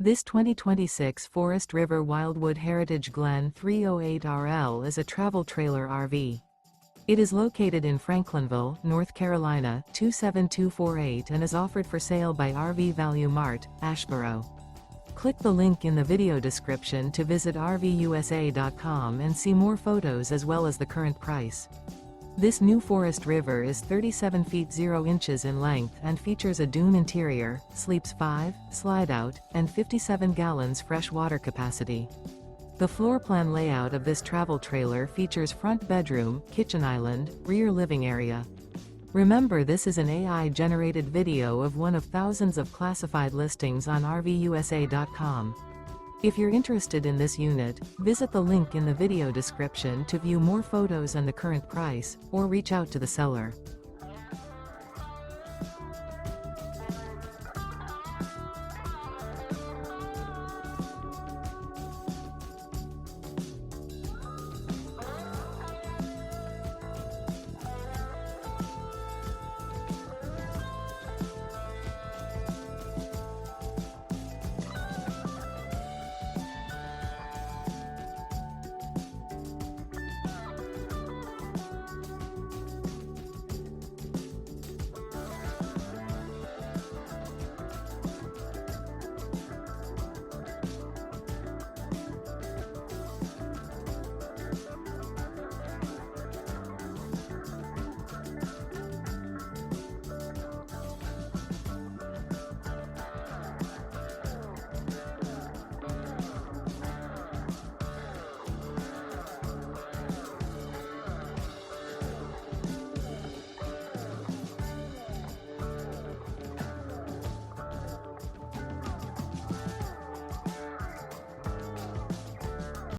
This 2026 Forest River Wildwood Heritage Glen 308RL is a travel trailer RV. It is located in Franklinville, North Carolina 27248 and is offered for sale by RV Value Mart, Asheboro. Click the link in the video description to visit RVUSA.com and see more photos as well as the current price. This new Forest River is 37 feet 0 inches in length and features a Dune interior, sleeps 5, Slideout, and 57 gallons fresh water capacity. The floor plan layout of this travel trailer features front bedroom, kitchen island, rear living area. Remember, this is an AI-generated video of one of thousands of classified listings on RVUSA.com. If you're interested in this unit, visit the link in the video description to view more photos and the current price, or reach out to the seller.